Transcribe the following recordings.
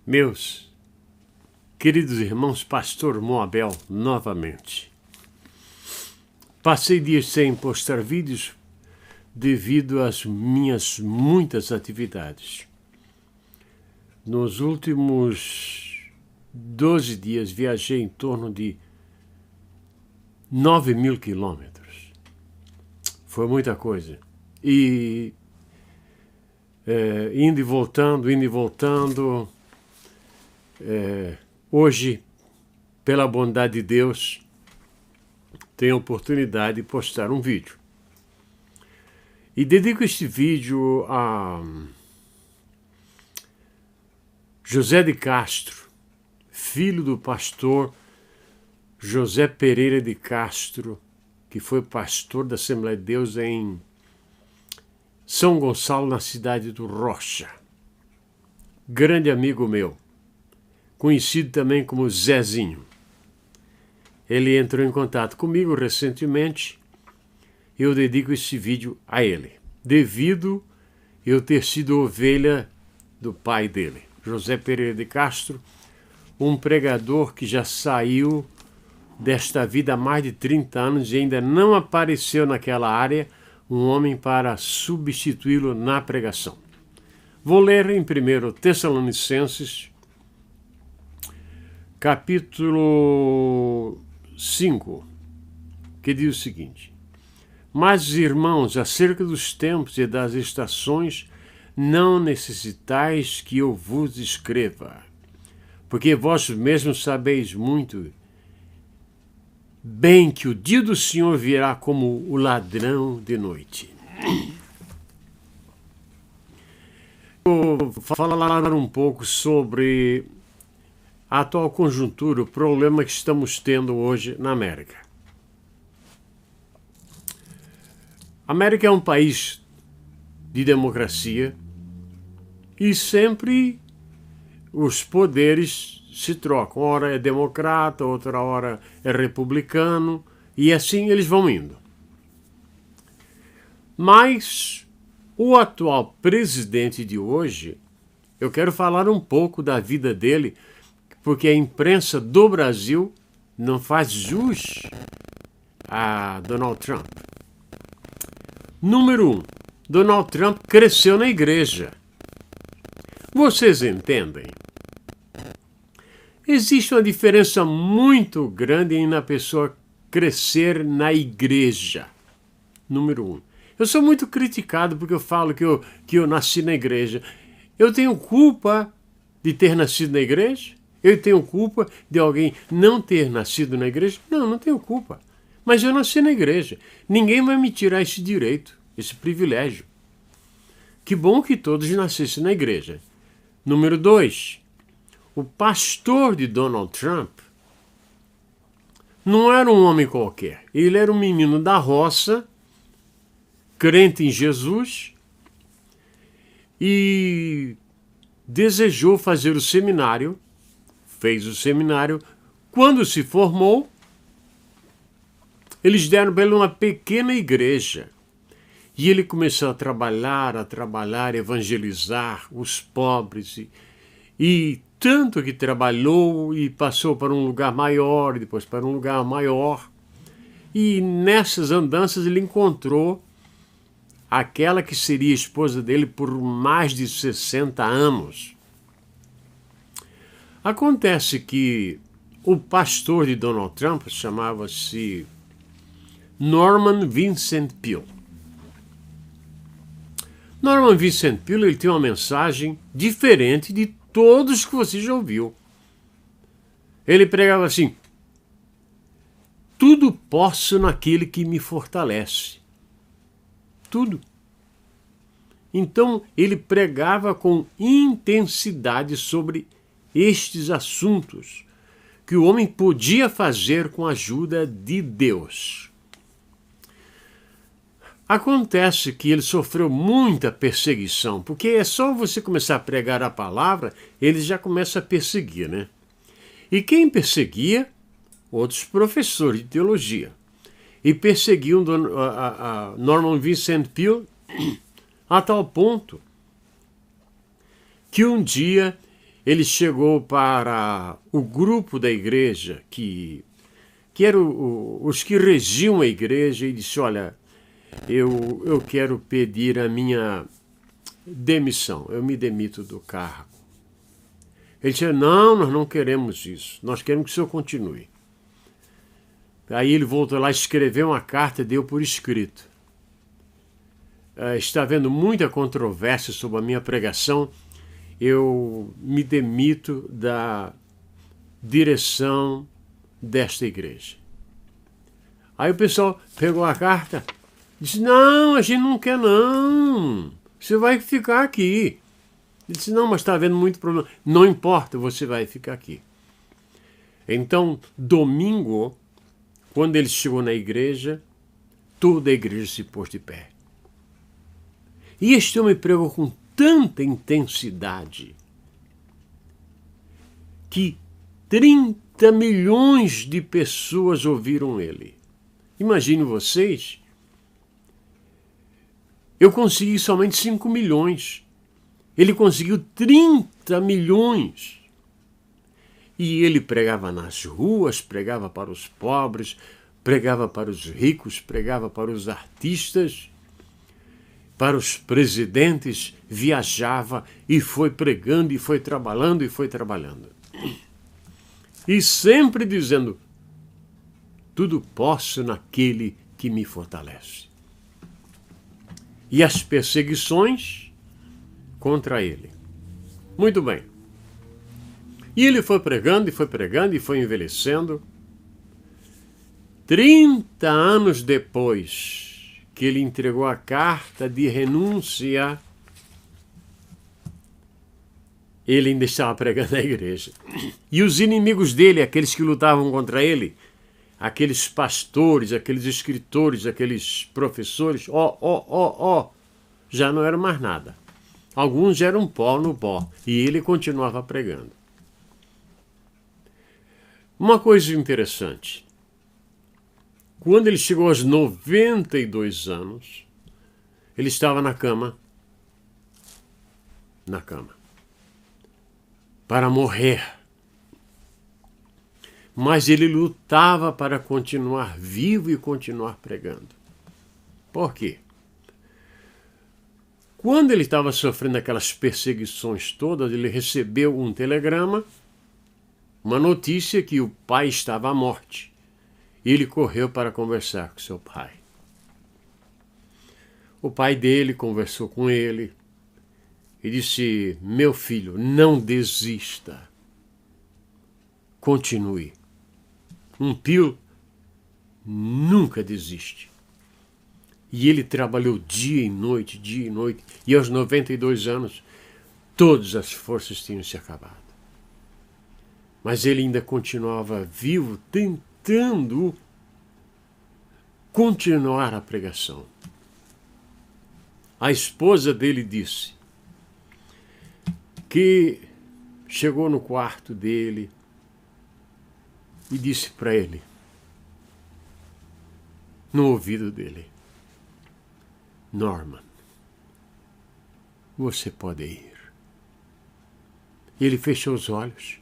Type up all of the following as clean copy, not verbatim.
Meus queridos irmãos, Pastor Moabel, novamente. Passei dias sem postar vídeos devido às minhas muitas atividades. Nos últimos 12 dias viajei em torno de 9.000 quilômetros. Foi muita coisa. E indo e voltando. Hoje, pela bondade de Deus, tenho a oportunidade de postar um vídeo. E dedico este vídeo a José de Castro, filho do pastor José Pereira de Castro, que foi pastor da Assembleia de Deus em São Gonçalo, na cidade do Rocha. Grande amigo meu, conhecido também como Zezinho. Ele entrou em contato comigo recentemente e eu dedico esse vídeo a ele, devido eu ter sido ovelha do pai dele, José Pereira de Castro, um pregador que já saiu desta vida há mais de 30 anos e ainda não apareceu naquela área um homem para substituí-lo na pregação. Vou ler em 1 Tessalonicenses, capítulo 5, que diz o seguinte: Mas, irmãos, acerca dos tempos e das estações, não necessitais que eu vos escreva, porque vós mesmos sabeis muito bem que o dia do Senhor virá como o ladrão de noite. Vou falar um pouco sobre a atual conjuntura, o problema que estamos tendo hoje na América. A América é um país de democracia e sempre os poderes se trocam. Ora é democrata, outra hora é republicano, e assim eles vão indo. Mas o atual presidente de hoje, eu quero falar um pouco da vida dele, porque a imprensa do Brasil não faz jus a Donald Trump. Número 1. Donald Trump cresceu na igreja. Vocês entendem? Existe uma diferença muito grande em uma pessoa crescer na igreja. Número 1. Eu sou muito criticado porque eu falo que eu nasci na igreja. Eu tenho culpa de ter nascido na igreja? Eu tenho culpa de alguém não ter nascido na igreja? Não, não tenho culpa. Mas eu nasci na igreja. Ninguém vai me tirar esse direito, esse privilégio. Que bom que todos nascessem na igreja. Número 2. O pastor de Donald Trump não era um homem qualquer. Ele era um menino da roça, crente em Jesus, e desejou fazer o seminário, fez o seminário. Quando se formou, eles deram para ele uma pequena igreja. E ele começou a trabalhar, evangelizar os pobres. E tanto que trabalhou e passou para um lugar maior, depois para um lugar maior. E nessas andanças ele encontrou aquela que seria esposa dele por mais de 60 anos. Acontece que o pastor de Donald Trump chamava-se Norman Vincent Peale. Norman Vincent Peale, ele tem uma mensagem diferente de todos que você já ouviu. Ele pregava assim: tudo posso naquele que me fortalece. Tudo. Então, ele pregava com intensidade sobre estes assuntos que o homem podia fazer com a ajuda de Deus. Acontece que ele sofreu muita perseguição, porque é só você começar a pregar a palavra, ele já começa a perseguir, né? E quem perseguia? Outros professores de teologia. E perseguiam a Norman Vincent Peale a tal ponto que um dia ele chegou para o grupo da igreja, que eram os que regiam a igreja, e disse: olha, eu quero pedir a minha demissão, eu me demito do cargo. Ele disse: não, nós não queremos isso, nós queremos que o senhor continue. Aí ele voltou lá, escreveu uma carta, deu por escrito. Está havendo muita controvérsia sobre a minha pregação, eu me demito da direção desta igreja. Aí o pessoal pegou a carta, disse: não, a gente não quer não, você vai ficar aqui. Ele disse: não, mas está havendo muito problema. Não importa, você vai ficar aqui. Então, domingo, quando ele chegou na igreja, toda a igreja se pôs de pé. E este homem pregou com tanta intensidade que 30 milhões de pessoas ouviram ele. Imagine vocês, eu consegui somente 5 milhões. Ele conseguiu 30 milhões. E ele pregava nas ruas, pregava para os pobres, pregava para os ricos, pregava para os artistas, para os presidentes, viajava e foi pregando e foi trabalhando e foi trabalhando. E sempre dizendo: tudo posso naquele que me fortalece. E as perseguições contra ele. Muito bem. E ele foi pregando e foi envelhecendo. 30 anos depois que ele entregou a carta de renúncia, ele ainda estava pregando na igreja. E os inimigos dele, aqueles que lutavam contra ele, aqueles pastores, aqueles escritores, aqueles professores, já não eram mais nada. Alguns eram pó no pó, e ele continuava pregando. Uma coisa interessante: quando ele chegou aos 92 anos, ele estava na cama, para morrer. Mas ele lutava para continuar vivo e continuar pregando. Por quê? Quando ele estava sofrendo aquelas perseguições todas, ele recebeu um telegrama, uma notícia que o pai estava à morte. Ele correu para conversar com seu pai. O pai dele conversou com ele e disse: meu filho, não desista. Continue. Um pio nunca desiste. E ele trabalhou dia e noite, e aos 92 anos, todas as forças tinham se acabado. Mas ele ainda continuava vivo, tentando continuar a pregação. A esposa dele disse que chegou no quarto dele e disse para ele, no ouvido dele: Norman, você pode ir. Ele fechou os olhos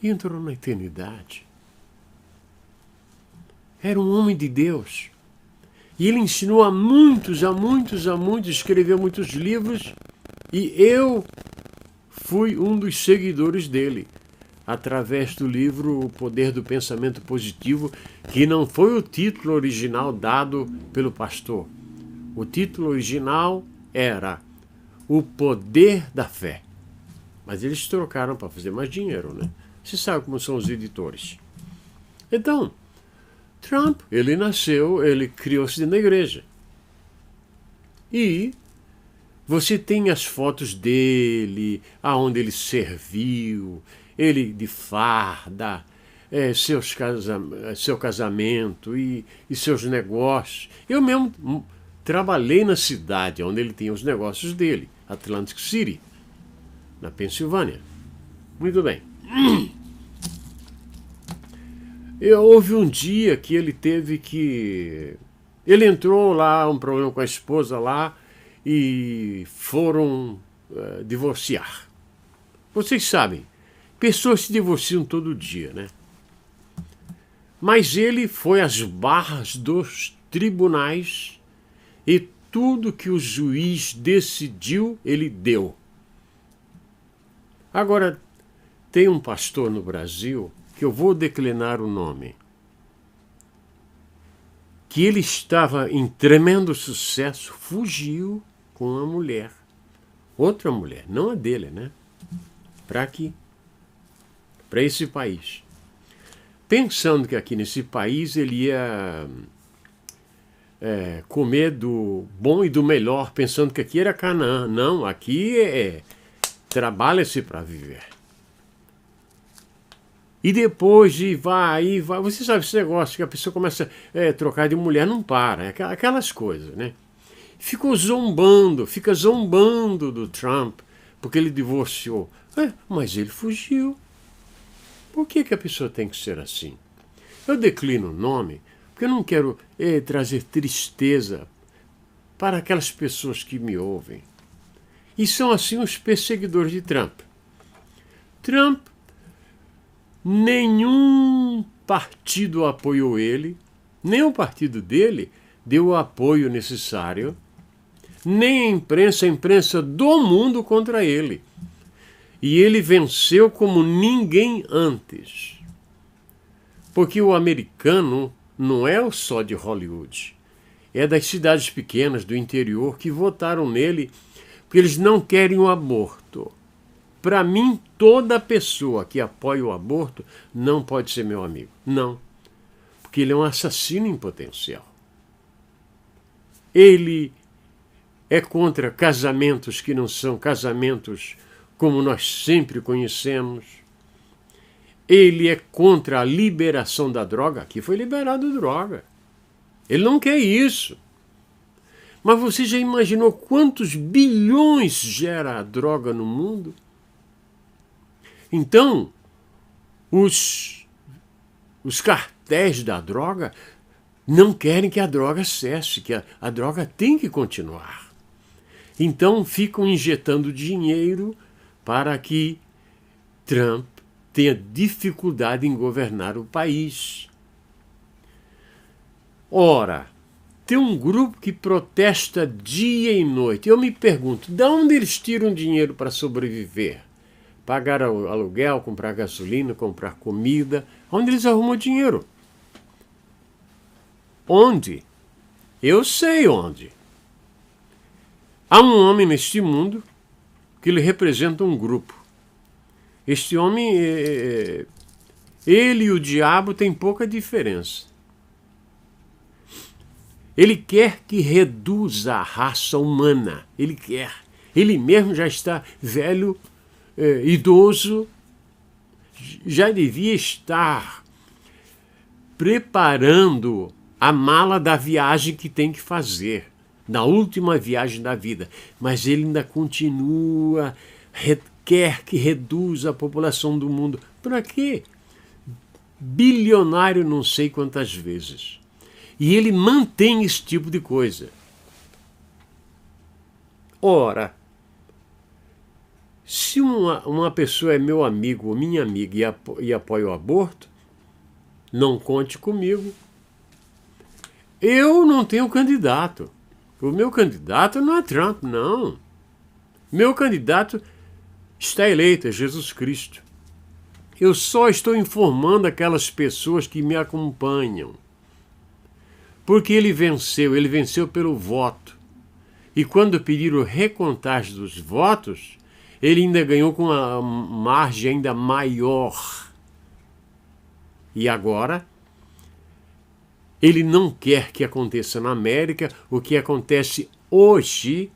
e entrou na eternidade. Era um homem de Deus. E ele ensinou a muitos, escreveu muitos livros, e eu fui um dos seguidores dele, através do livro O Poder do Pensamento Positivo, que não foi o título original dado pelo pastor. O título original era O Poder da Fé. Mas eles trocaram para fazer mais dinheiro, né? Você sabe como são os editores. Então, Trump, ele nasceu, ele criou-se dentro da igreja. E você tem as fotos dele, aonde ele serviu, ele de farda, seu casamento e seus negócios. Eu mesmo trabalhei na cidade onde ele tinha os negócios dele, Atlantic City, na Pensilvânia. Muito bem. Houve um dia que ele teve que... Ele entrou lá, um problema com a esposa lá, e foram divorciar. Vocês sabem, pessoas se divorciam todo dia, né? Mas ele foi às barras dos tribunais e tudo que o juiz decidiu, ele deu. Agora, tem um pastor no Brasil, que eu vou declinar o nome, que ele estava em tremendo sucesso, fugiu com uma mulher. Outra mulher, não a dele, né? Para aqui, para esse país. Pensando que aqui nesse país ele ia comer do bom e do melhor, pensando que aqui era Canaã. Não, aqui trabalha-se para viver. E depois de vai, você sabe esse negócio que a pessoa começa a trocar de mulher, não para, aquelas coisas, né? Fica zombando do Trump, porque ele divorciou. Mas ele fugiu. Por que a pessoa tem que ser assim? Eu declino o nome porque eu não quero trazer tristeza para aquelas pessoas que me ouvem. E são assim os perseguidores de Trump. Trump, nenhum partido apoiou ele, nem o partido dele deu o apoio necessário, nem a imprensa do mundo contra ele. E ele venceu como ninguém antes. Porque o americano não é só de Hollywood. É das cidades pequenas do interior que votaram nele porque eles não querem o aborto. Para mim, toda pessoa que apoia o aborto não pode ser meu amigo. Não. Porque ele é um assassino em potencial. Ele é contra casamentos que não são casamentos como nós sempre conhecemos. Ele é contra a liberação da droga. Aqui foi liberado droga. Ele não quer isso. Mas você já imaginou quantos bilhões gera a droga no mundo? Então, os cartéis da droga não querem que a droga cesse, que a droga tem que continuar. Então, ficam injetando dinheiro para que Trump tenha dificuldade em governar o país. Ora, tem um grupo que protesta dia e noite. Eu me pergunto, de onde eles tiram dinheiro para sobreviver? Pagar aluguel, comprar gasolina, comprar comida. Onde eles arrumam dinheiro? Onde? Eu sei onde. Há um homem neste mundo que ele representa um grupo. Este homem, ele e o diabo têm pouca diferença. Ele quer que reduza a raça humana. Ele quer. Ele mesmo já está velho, idoso, já devia estar preparando a mala da viagem que tem que fazer, na última viagem da vida. Mas ele ainda continua, quer que reduza a população do mundo. Para quê? Bilionário não sei quantas vezes. E ele mantém esse tipo de coisa. Ora, se uma pessoa é meu amigo ou minha amiga e apoia o aborto, não conte comigo. Eu não tenho candidato. O meu candidato não é Trump, não. Meu candidato está eleito, é Jesus Cristo. Eu só estou informando aquelas pessoas que me acompanham. Porque ele venceu pelo voto. E quando pediram recontagem dos votos, ele ainda ganhou com uma margem ainda maior. E agora, ele não quer que aconteça na América o que acontece hoje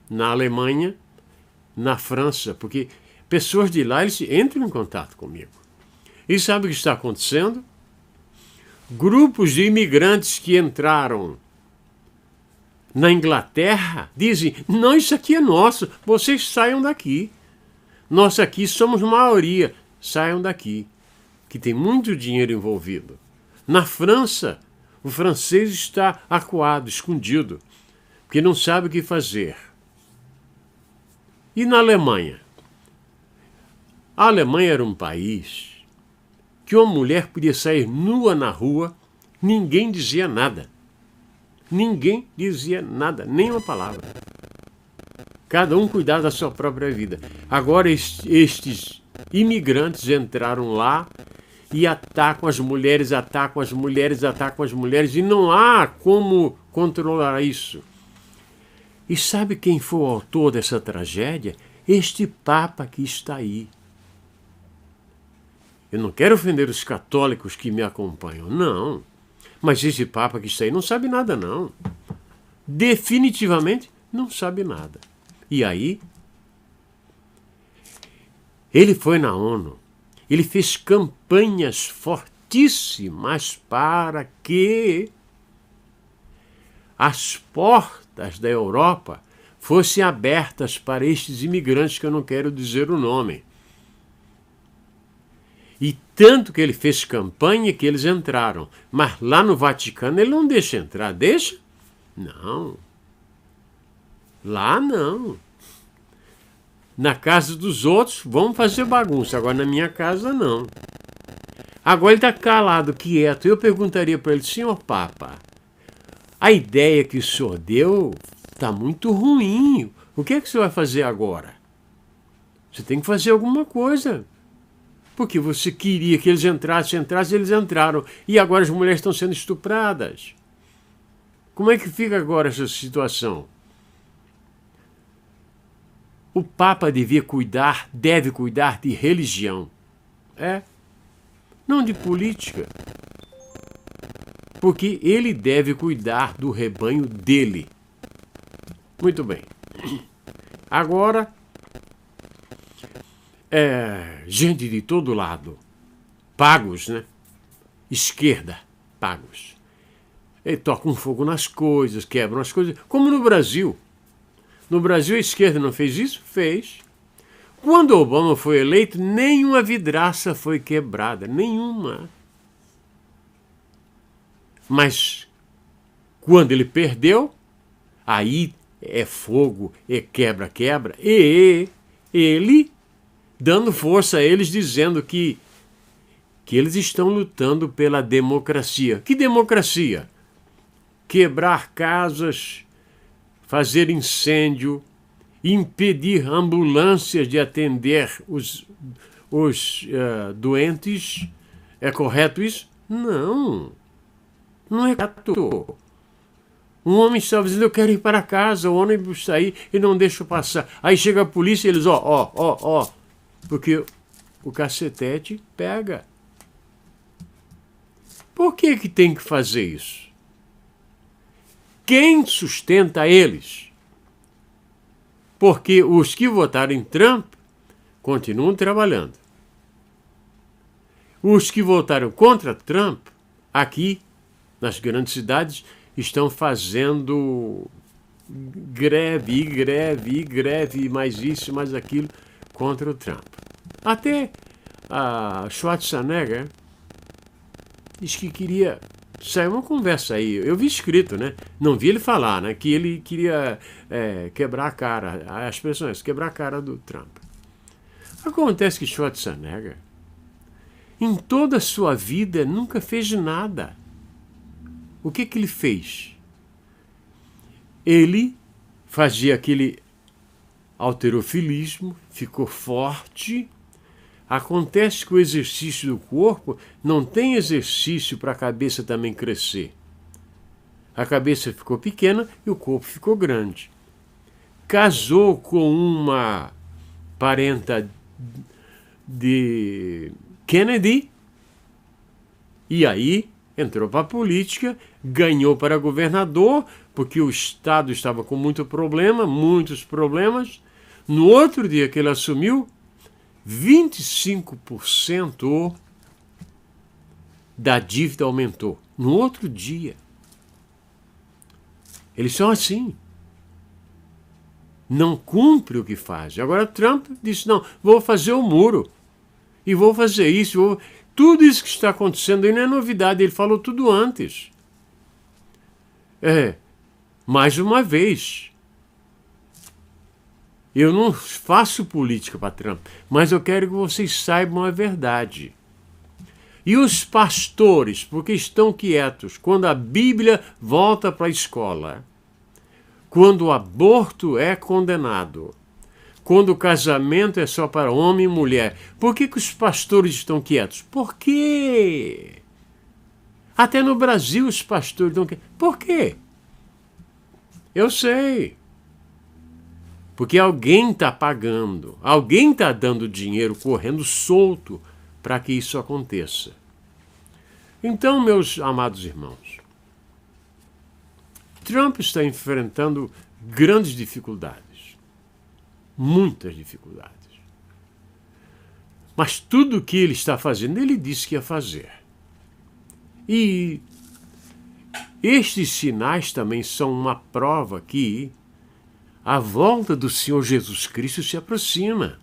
na Alemanha, na França, porque pessoas de lá eles entram em contato comigo. E sabe o que está acontecendo? Grupos de imigrantes que entraram na Inglaterra dizem, não, isso aqui é nosso, vocês saiam daqui. Nós aqui somos maioria, saiam daqui. Que tem muito dinheiro envolvido. Na França, o francês está acuado, escondido, porque não sabe o que fazer. E na Alemanha? A Alemanha era um país que uma mulher podia sair nua na rua, ninguém dizia nada. Ninguém dizia nada, nem uma palavra. Cada um cuidava da sua própria vida. Agora estes imigrantes entraram lá e atacam as mulheres, atacam as mulheres, atacam as mulheres, e não há como controlar isso. E sabe quem foi o autor dessa tragédia? Este Papa que está aí. Eu não quero ofender os católicos que me acompanham, não. Mas esse Papa que está aí não sabe nada, não. Definitivamente não sabe nada. E aí, ele foi na ONU, ele fez campanhas fortíssimas para que as portas da Europa fossem abertas para estes imigrantes, que eu não quero dizer o nome. E tanto que ele fez campanha que eles entraram. Mas lá no Vaticano ele não deixa entrar. Deixa? Não. Lá não. Na casa dos outros vamos fazer bagunça. Agora na minha casa não. Agora ele está calado, quieto. Eu perguntaria para ele: senhor Papa, a ideia que o senhor deu está muito ruim. O que é que o senhor vai fazer agora? Você tem que fazer alguma coisa. Porque você queria que eles entrassem, eles entraram. E agora as mulheres estão sendo estupradas. Como é que fica agora essa situação? O Papa deve cuidar de religião. Não de política. Porque ele deve cuidar do rebanho dele. Muito bem. Agora, gente de todo lado, pagos, né? Esquerda, pagos. Eles tocam fogo nas coisas, quebram as coisas, como no Brasil. No Brasil a esquerda não fez isso? Fez. Quando Obama foi eleito, nenhuma vidraça foi quebrada, nenhuma. Mas quando ele perdeu, aí é fogo, é quebra-quebra, e ele dando força a eles, dizendo que eles estão lutando pela democracia. Que democracia? Quebrar casas, fazer incêndio, impedir ambulâncias de atender os doentes. É correto isso? Não. Não é correto. Um homem estava dizendo: eu quero ir para casa, o ônibus está aí e não deixa eu passar. Aí chega a polícia e eles, porque o cacetete pega. Por que tem que fazer isso? Quem sustenta eles? Porque os que votaram em Trump continuam trabalhando. Os que votaram contra Trump, aqui nas grandes cidades, estão fazendo greve, mais isso, mais aquilo, contra o Trump. Até a Schwarzenegger disse que queria... Saiu uma conversa aí, eu vi escrito, né? Não vi ele falar, né? Que ele queria quebrar a cara, a expressão é essa, quebrar a cara do Trump. Acontece que Schwarzenegger, em toda a sua vida, nunca fez nada. O que ele fez? Ele fazia aquele halterofilismo, ficou forte. Acontece que o exercício do corpo não tem exercício para a cabeça também crescer. A cabeça ficou pequena e o corpo ficou grande. Casou com uma parenta de Kennedy e aí entrou para a política, ganhou para governador, porque o Estado estava com muitos problemas. No outro dia que ele assumiu, 25% da dívida aumentou. No outro dia. Eles são assim. Não cumpre o que faz. Agora Trump disse: não, vou fazer o muro. E vou fazer isso. Tudo isso que está acontecendo aí não é novidade. Ele falou tudo antes. Mais uma vez. Eu não faço política para Trump, mas eu quero que vocês saibam a verdade. E os pastores, porque estão quietos, quando a Bíblia volta para a escola, quando o aborto é condenado, quando o casamento é só para homem e mulher, por que os pastores estão quietos? Por quê? Até no Brasil os pastores estão quietos. Por quê? Eu sei. Porque alguém está pagando, alguém está dando dinheiro correndo solto para que isso aconteça. Então, meus amados irmãos, Trump está enfrentando grandes dificuldades, muitas dificuldades. Mas tudo o que ele está fazendo, ele disse que ia fazer. E estes sinais também são uma prova que a volta do Senhor Jesus Cristo se aproxima,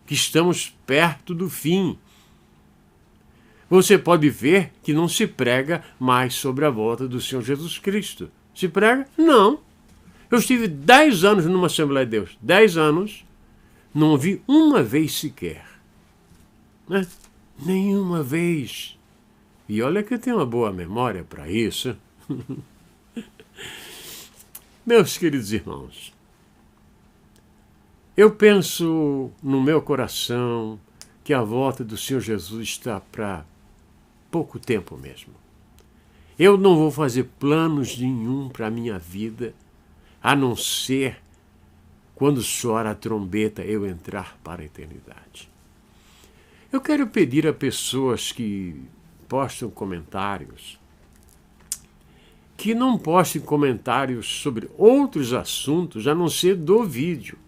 que estamos perto do fim. Você pode ver que não se prega mais sobre a volta do Senhor Jesus Cristo. Se prega? Não. Eu estive 10 anos numa Assembleia de Deus. 10 anos, não ouvi uma vez sequer. Né? Nenhuma vez. E olha que eu tenho uma boa memória para isso. Meus queridos irmãos, eu penso no meu coração que a volta do Senhor Jesus está para pouco tempo mesmo. Eu não vou fazer planos nenhum para a minha vida, a não ser quando soar a trombeta eu entrar para a eternidade. Eu quero pedir a pessoas que postam comentários que não postem comentários sobre outros assuntos a não ser do vídeo.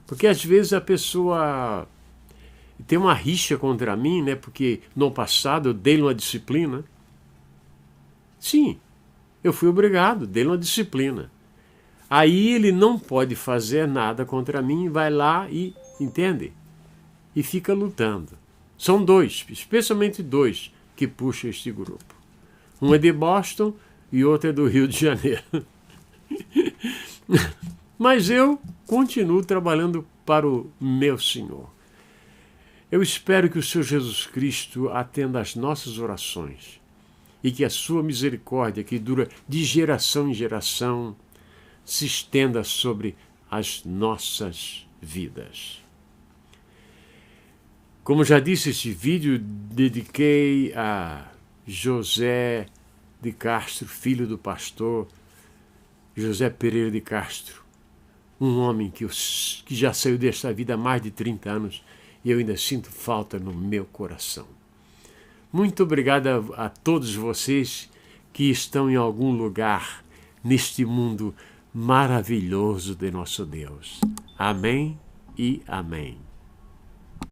Porque às vezes a pessoa tem uma rixa contra mim, né? Porque no passado eu dei uma disciplina. Sim, eu fui obrigado, dei uma disciplina. Aí ele não pode fazer nada contra mim, vai lá e, entende? E fica lutando. São dois, especialmente dois, que puxam este grupo. Um é de Boston e outro é do Rio de Janeiro. Mas eu continuo trabalhando para o meu Senhor. Eu espero que o Senhor Jesus Cristo atenda às nossas orações e que a sua misericórdia, que dura de geração em geração, se estenda sobre as nossas vidas. Como já disse, este vídeo dediquei a José de Castro, filho do pastor José Pereira de Castro, um homem que já saiu desta vida há mais de 30 anos e eu ainda sinto falta no meu coração. Muito obrigado a todos vocês que estão em algum lugar neste mundo maravilhoso de nosso Deus. Amém e amém.